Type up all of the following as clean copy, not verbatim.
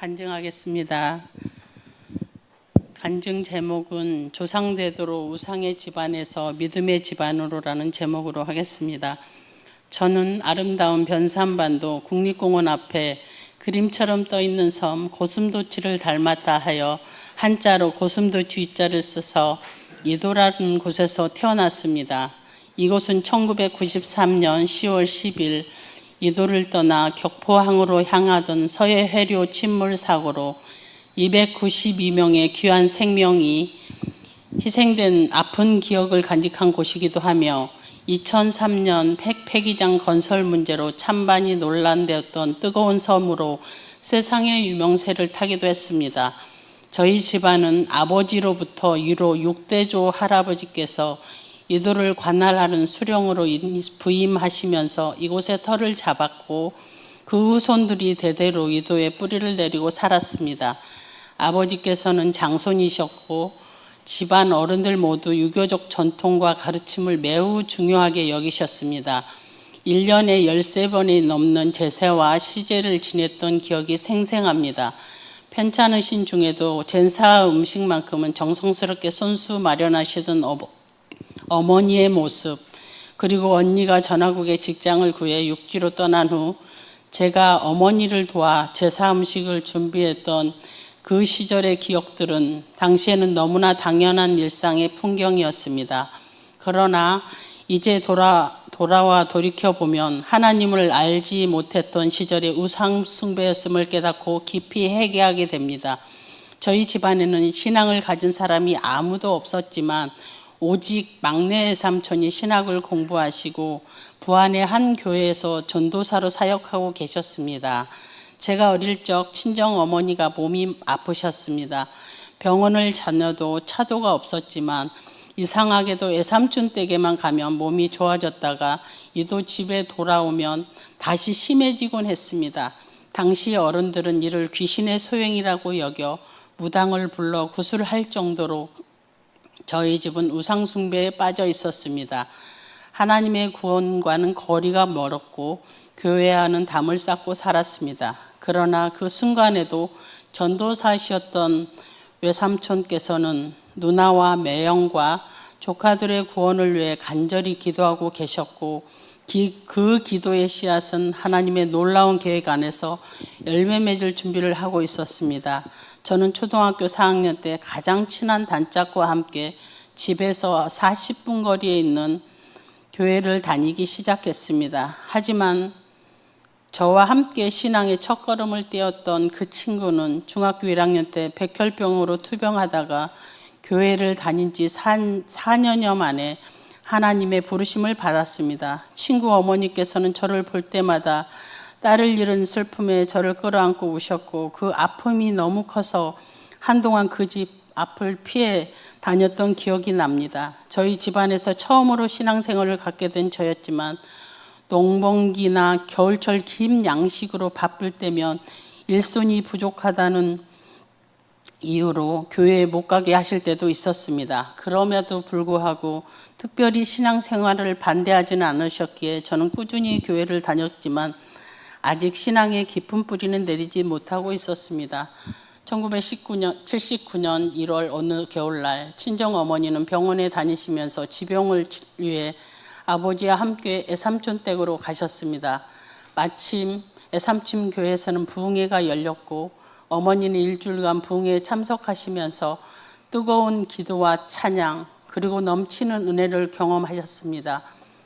간증하겠습니다. 간증 제목은 조상대도로 우상의 집안에서 믿음의 집안으로라는 제목으로 하겠습니다. 저는 아름다운 변산반도 국립공원 앞에 그림처럼 떠있는 섬 고슴도치를 닮았다 하여 한자로 고슴도 쥐자를 써서 이도라는 곳에서 태어났습니다. 이곳은 1993년 10월 10일 이도를 떠나 격포항으로 향하던 서해 해류 침몰 사고로 292명의 귀한 생명이 희생된 아픈 기억을 간직한 곳이기도 하며 2003년 핵 폐기장 건설 문제로 찬반이 논란되었던 뜨거운 섬으로 세상의 유명세를 타기도 했습니다. 저희 집안은 아버지로부터 유로 6대조 할아버지께서 이도를 관할하는 수령으로 부임하시면서 이곳에 터를 잡았고 그 후손들이 대대로 이도에 뿌리를 내리고 살았습니다. 아버지께서는 장손이셨고 집안 어른들 모두 유교적 전통과 가르침을 매우 중요하게 여기셨습니다. 1년에 13번이 넘는 제사와 시제를 지냈던 기억이 생생합니다. 편찮으신 중에도 제사 음식만큼은 정성스럽게 손수 마련하시던 어머니의 모습, 그리고 언니가 전화국에 직장을 구해 육지로 떠난 후 제가 어머니를 도와 제사 음식을 준비했던 그 시절의 기억들은 당시에는 너무나 당연한 일상의 풍경이었습니다. 그러나 이제 돌아와 돌이켜보면 하나님을 알지 못했던 시절의 우상 숭배였음을 깨닫고 깊이 회개하게 됩니다. 저희 집안에는 신앙을 가진 사람이 아무도 없었지만 오직 막내 삼촌이 신학을 공부하시고 부안의 한 교회에서 전도사로 사역하고 계셨습니다. 제가 어릴 적 친정 어머니가 몸이 아프셨습니다. 병원을 다녀도 차도가 없었지만 이상하게도 외삼촌 댁에만 가면 몸이 좋아졌다가 이도 집에 돌아오면 다시 심해지곤 했습니다. 당시 어른들은 이를 귀신의 소행이라고 여겨 무당을 불러 구술할 정도로 저희 집은 우상 숭배에 빠져 있었습니다. 하나님의 구원과는 거리가 멀었고 교회와는 담을 쌓고 살았습니다. 그러나 그 순간에도 전도사셨던 외삼촌께서는 누나와 매형과 조카들의 구원을 위해 간절히 기도하고 계셨고 그 기도의 씨앗은 하나님의 놀라운 계획 안에서 열매 맺을 준비를 하고 있었습니다. 저는 초등학교 4학년 때 가장 친한 단짝과 함께 집에서 40분 거리에 있는 교회를 다니기 시작했습니다. 하지만 저와 함께 신앙의 첫걸음을 떼었던 그 친구는 중학교 1학년 때 백혈병으로 투병하다가 교회를 다닌 지 4년여 만에 하나님의 부르심을 받았습니다. 친구 어머니께서는 저를 볼 때마다 딸을 잃은 슬픔에 저를 끌어안고 우셨고 그 아픔이 너무 커서 한동안 그 집 앞을 피해 다녔던 기억이 납니다. 저희 집안에서 처음으로 신앙생활을 갖게 된 저였지만 농번기나 겨울철 긴 양식으로 바쁠 때면 일손이 부족하다는 이유로 교회에 못 가게 하실 때도 있었습니다. 그럼에도 불구하고 특별히 신앙생활을 반대하지는 않으셨기에 저는 꾸준히 교회를 다녔지만 아직 신앙의 깊은 뿌리는 내리지 못하고 있었습니다. 1979년 1월 어느 겨울날 친정어머니는 병원에 다니시면서 지병을 위해 아버지와 함께 애삼촌 댁으로 가셨습니다. 마침 애삼촌 교회에서는 부흥회가 열렸고 어머니는 일주일간 부흥회에 참석하시면서 뜨거운 기도와 찬양 그리고 넘치는 은혜를 경험하셨습니다.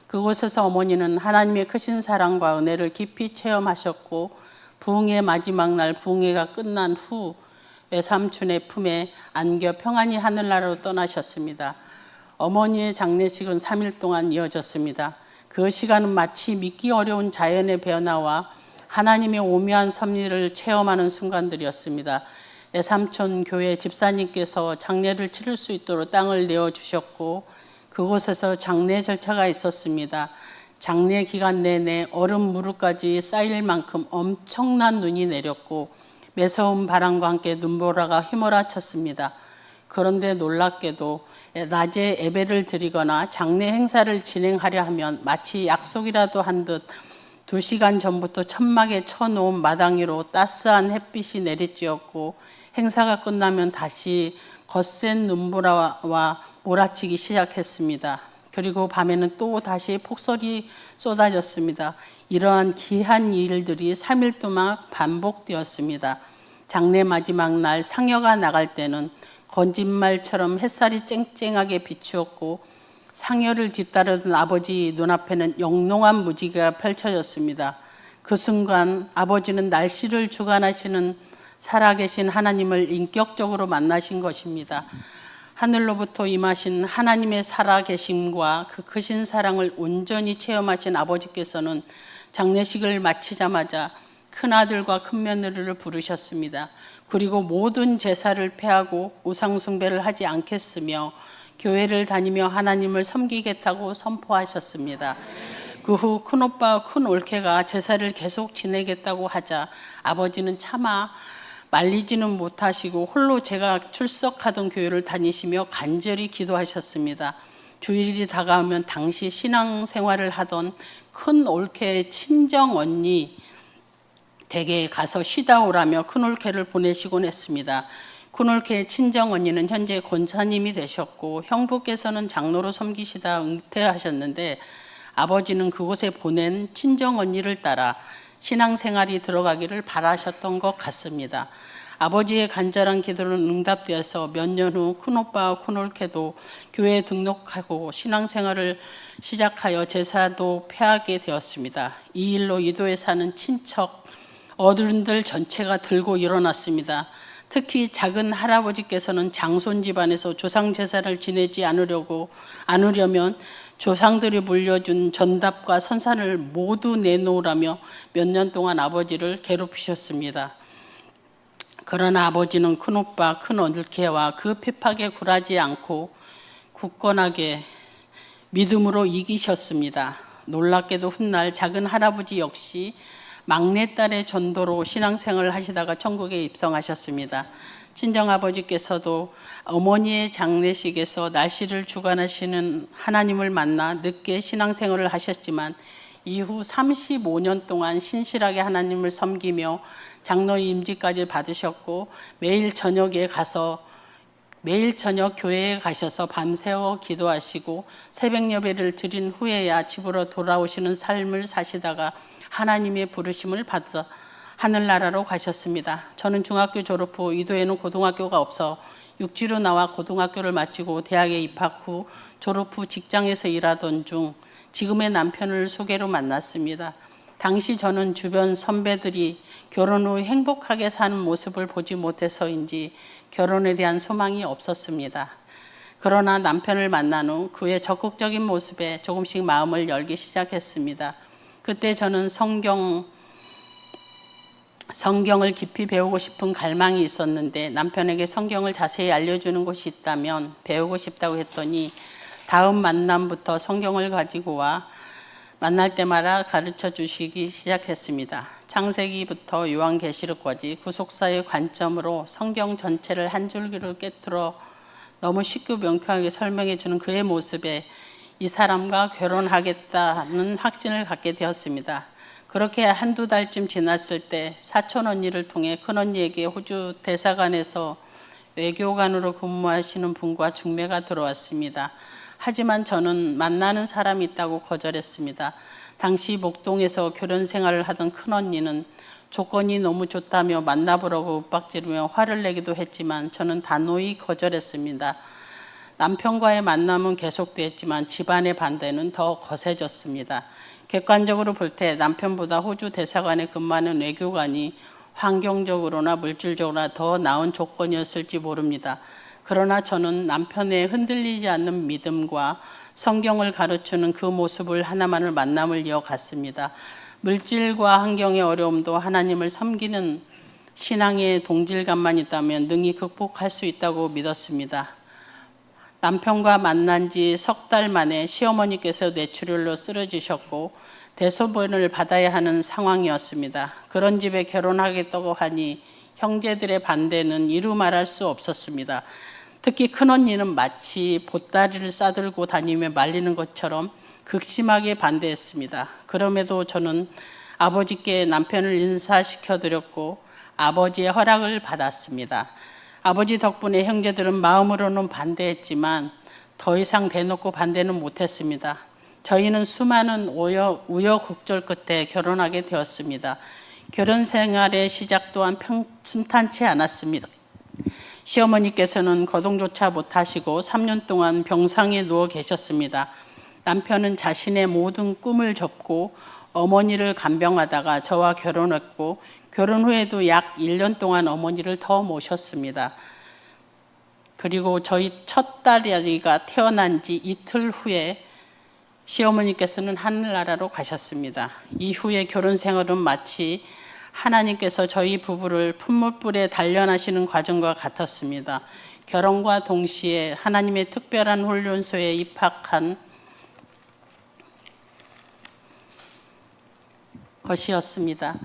그곳에서 어머니는 하나님의 크신 사랑과 은혜를 깊이 체험하셨고 부흥회 마지막 날 부흥회가 끝난 후 외삼촌의 품에 안겨 평안히 하늘나라로 떠나셨습니다. 어머니의 장례식은 3일 동안 이어졌습니다. 그 시간은 마치 믿기 어려운 자연의 변화와 하나님의 오묘한 섭리를 체험하는 순간들이었습니다. 외삼촌 교회 집사님께서 장례를 치를 수 있도록 땅을 내어주셨고 그곳에서 장례 절차가 있었습니다. 장례 기간 내내 얼음 무릎까지 쌓일 만큼 엄청난 눈이 내렸고 매서운 바람과 함께 눈보라가 휘몰아쳤습니다. 그런데 놀랍게도 낮에 예배를 드리거나 장례 행사를 진행하려 하면 마치 약속이라도 한 듯 2시간 전부터 천막에 쳐놓은 마당 위로 따스한 햇빛이 내리쬐었고 행사가 끝나면 다시 거센 눈보라와 몰아치기 시작했습니다. 그리고 밤에는 또 다시 폭설이 쏟아졌습니다. 이러한 기한 일들이 3일 동안 반복되었습니다. 장례 마지막 날 상여가 나갈 때는 거짓말처럼 햇살이 쨍쨍하게 비추었고 상여를 뒤따르던 아버지 눈앞에는 영롱한 무지개가 펼쳐졌습니다. 그 순간 아버지는 날씨를 주관하시는 살아계신 하나님을 인격적으로 만나신 것입니다. 하늘로부터 임하신 하나님의 살아계심과 그 크신 사랑을 온전히 체험하신 아버지께서는 장례식을 마치자마자 큰아들과 큰며느리를 부르셨습니다. 그리고 모든 제사를 폐하고 우상숭배를 하지 않겠으며 교회를 다니며 하나님을 섬기겠다고 선포하셨습니다. 그 후 큰오빠와 큰올케가 제사를 계속 지내겠다고 하자 아버지는 차마 말리지는 못하시고 홀로 제가 출석하던 교회를 다니시며 간절히 기도하셨습니다. 주일이 다가오면 당시 신앙생활을 하던 큰올케의 친정 언니 댁에 가서 쉬다 오라며 큰올케를 보내시곤 했습니다. 큰올케의 친정 언니는 현재 권사님이 되셨고 형부께서는 장로로 섬기시다 은퇴하셨는데 아버지는 그곳에 보낸 친정 언니를 따라 신앙생활이 들어가기를 바라셨던 것 같습니다. 아버지의 간절한 기도는 응답되어서 몇 년 후 큰오빠와 큰올케도 교회에 등록하고 신앙생활을 시작하여 제사도 폐하게 되었습니다. 이 일로 이도에 사는 친척 어른들 전체가 들고 일어났습니다. 특히 작은 할아버지께서는 장손 집안에서 조상 제사를 지내지 않으려면 조상들이 물려준 전답과 선산을 모두 내놓으라며 몇 년 동안 아버지를 괴롭히셨습니다. 그러나 아버지는 큰오빠 큰올케와 그 핍박에 굴하지 않고 굳건하게 믿음으로 이기셨습니다. 놀랍게도 훗날 작은 할아버지 역시 막내딸의 전도로 신앙생활을 하시다가 천국에 입성하셨습니다. 친정아버지께서도 어머니의 장례식에서 날씨를 주관하시는 하나님을 만나 늦게 신앙생활을 하셨지만 이후 35년 동안 신실하게 하나님을 섬기며 장로 임직까지 받으셨고 매일 저녁 교회에 가셔서 밤새워 기도하시고 새벽 예배를 드린 후에야 집으로 돌아오시는 삶을 사시다가 하나님의 부르심을 받아 하늘나라로 가셨습니다. 저는 중학교 졸업 후 이도에는 고등학교가 없어 육지로 나와 고등학교를 마치고 대학에 입학 후 졸업 후 직장에서 일하던 중 지금의 남편을 소개로 만났습니다. 당시 저는 주변 선배들이 결혼 후 행복하게 사는 모습을 보지 못해서인지 결혼에 대한 소망이 없었습니다. 그러나 남편을 만난 후 그의 적극적인 모습에 조금씩 마음을 열기 시작했습니다. 그때 저는 성경을 깊이 배우고 싶은 갈망이 있었는데 남편에게 성경을 자세히 알려주는 곳이 있다면 배우고 싶다고 했더니 다음 만남부터 성경을 가지고 와 만날 때마다 가르쳐 주시기 시작했습니다. 창세기부터 요한계시록까지 구속사의 관점으로 성경 전체를 한 줄기로 꿰뚫어 너무 쉽고 명쾌하게 설명해 주는 그의 모습에 이 사람과 결혼하겠다는 확신을 갖게 되었습니다. 그렇게 한두 달쯤 지났을 때 사촌 언니를 통해 큰언니에게 호주 대사관에서 외교관으로 근무하시는 분과 중매가 들어왔습니다. 하지만 저는 만나는 사람이 있다고 거절했습니다. 당시 목동에서 결혼 생활을 하던 큰언니는 조건이 너무 좋다며 만나보라고 윽박지르며 화를 내기도 했지만 저는 단호히 거절했습니다. 남편과의 만남은 계속됐지만 집안의 반대는 더 거세졌습니다. 객관적으로 볼 때 남편보다 호주 대사관에 근무하는 외교관이 환경적으로나 물질적으로나 더 나은 조건이었을지 모릅니다. 그러나 저는 남편의 흔들리지 않는 믿음과 성경을 가르치는 그 모습을 하나만을 만남을 이어갔습니다. 물질과 환경의 어려움도 하나님을 섬기는 신앙의 동질감만 있다면 능히 극복할 수 있다고 믿었습니다. 남편과 만난 지 석 달 만에 시어머니께서 뇌출혈로 쓰러지셨고 대소변을 받아야 하는 상황이었습니다. 그런 집에 결혼하겠다고 하니 형제들의 반대는 이루 말할 수 없었습니다. 특히 큰언니는 마치 보따리를 싸들고 다니며 말리는 것처럼 극심하게 반대했습니다. 그럼에도 저는 아버지께 남편을 인사시켜 드렸고 아버지의 허락을 받았습니다. 아버지 덕분에 형제들은 마음으로는 반대했지만 더 이상 대놓고 반대는 못했습니다. 저희는 수많은 우여곡절 끝에 결혼하게 되었습니다. 결혼 생활의 시작 또한 순탄치 않았습니다. 시어머니께서는 거동조차 못하시고 3년 동안 병상에 누워 계셨습니다. 남편은 자신의 모든 꿈을 접고 어머니를 간병하다가 저와 결혼했고 결혼 후에도 약 1년 동안 어머니를 더 모셨습니다. 그리고 저희 첫 딸아이가 태어난 지 이틀 후에 시어머니께서는 하늘나라로 가셨습니다. 이후에 결혼 생활은 마치 하나님께서 저희 부부를 풀무불에 단련하시는 과정과 같았습니다. 결혼과 동시에 하나님의 특별한 훈련소에 입학한 것이었습니다.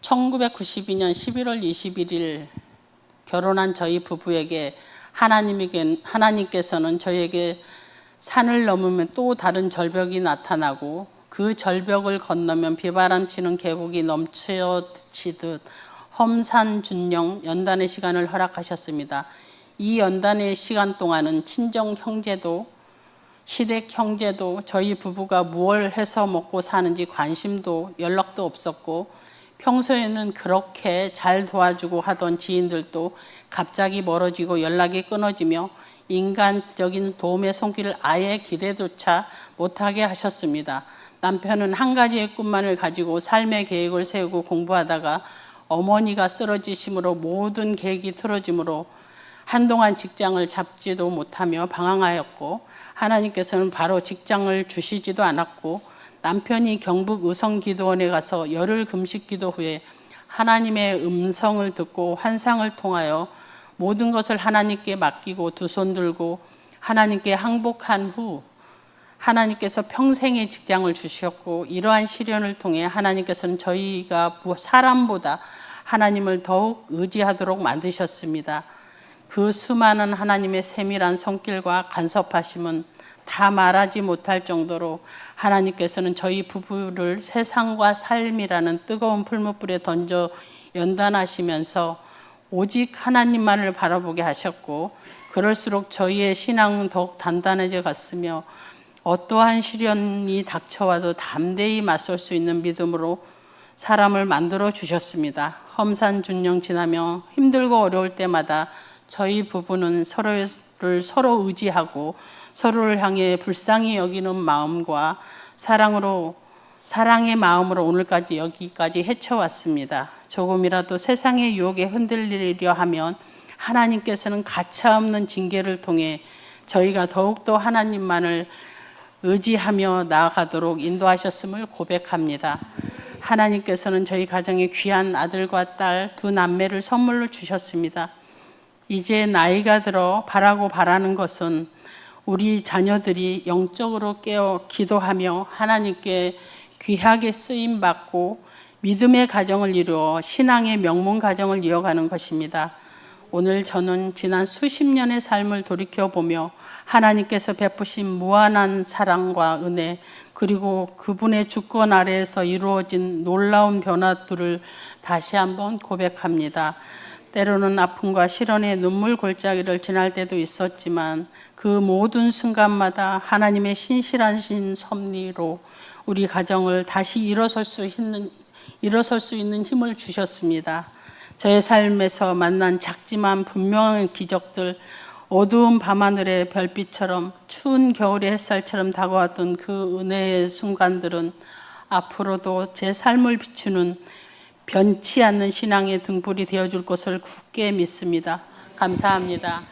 1992년 11월 21일 결혼한 저희 부부에게 하나님께서는 저에게 산을 넘으면 또 다른 절벽이 나타나고 그 절벽을 건너면 비바람치는 계곡이 넘쳐지듯 험산준령 연단의 시간을 허락하셨습니다. 이 연단의 시간 동안은 친정 형제도 시댁 형제도 저희 부부가 무엇을 해서 먹고 사는지 관심도 연락도 없었고 평소에는 그렇게 잘 도와주고 하던 지인들도 갑자기 멀어지고 연락이 끊어지며 인간적인 도움의 손길을 아예 기대조차 못하게 하셨습니다. 남편은 한 가지의 꿈만을 가지고 삶의 계획을 세우고 공부하다가 어머니가 쓰러지심으로 모든 계획이 틀어지므로 한동안 직장을 잡지도 못하며 방황하였고 하나님께서는 바로 직장을 주시지도 않았고 남편이 경북 의성기도원에 가서 열흘 금식기도 후에 하나님의 음성을 듣고 환상을 통하여 모든 것을 하나님께 맡기고 두 손 들고 하나님께 항복한 후 하나님께서 평생의 직장을 주셨고 이러한 시련을 통해 하나님께서는 저희가 사람보다 하나님을 더욱 의지하도록 만드셨습니다. 그 수많은 하나님의 세밀한 손길과 간섭하심은 다 말하지 못할 정도로 하나님께서는 저희 부부를 세상과 삶이라는 뜨거운 풀무불에 던져 연단하시면서 오직 하나님만을 바라보게 하셨고 그럴수록 저희의 신앙은 더욱 단단해져 갔으며 어떠한 시련이 닥쳐와도 담대히 맞설 수 있는 믿음으로 사람을 만들어 주셨습니다. 험산준령 지나며 힘들고 어려울 때마다 저희 부부는 서로를 서로 의지하고 서로를 향해 불쌍히 여기는 마음과 사랑의 마음으로 오늘까지 여기까지 헤쳐왔습니다. 조금이라도 세상의 유혹에 흔들리려 하면 하나님께서는 가차없는 징계를 통해 저희가 더욱더 하나님만을 의지하며 나아가도록 인도하셨음을 고백합니다. 하나님께서는 저희 가정에 귀한 아들과 딸 두 남매를 선물로 주셨습니다. 이제 나이가 들어 바라는 것은 우리 자녀들이 영적으로 깨어 기도하며 하나님께 귀하게 쓰임받고 믿음의 가정을 이루어 신앙의 명문 가정을 이어가는 것입니다. 오늘 저는 지난 수십 년의 삶을 돌이켜보며 하나님께서 베푸신 무한한 사랑과 은혜 그리고 그분의 주권 아래에서 이루어진 놀라운 변화들을 다시 한번 고백합니다. 때로는 아픔과 시련의 눈물 골짜기를 지날 때도 있었지만 그 모든 순간마다 하나님의 신실하신 섭리로 우리 가정을 다시 일어설 수 있는 힘을 주셨습니다. 저의 삶에서 만난 작지만 분명한 기적들, 어두운 밤하늘의 별빛처럼 추운 겨울의 햇살처럼 다가왔던 그 은혜의 순간들은 앞으로도 제 삶을 비추는 변치 않는 신앙의 등불이 되어줄 것을 굳게 믿습니다. 감사합니다.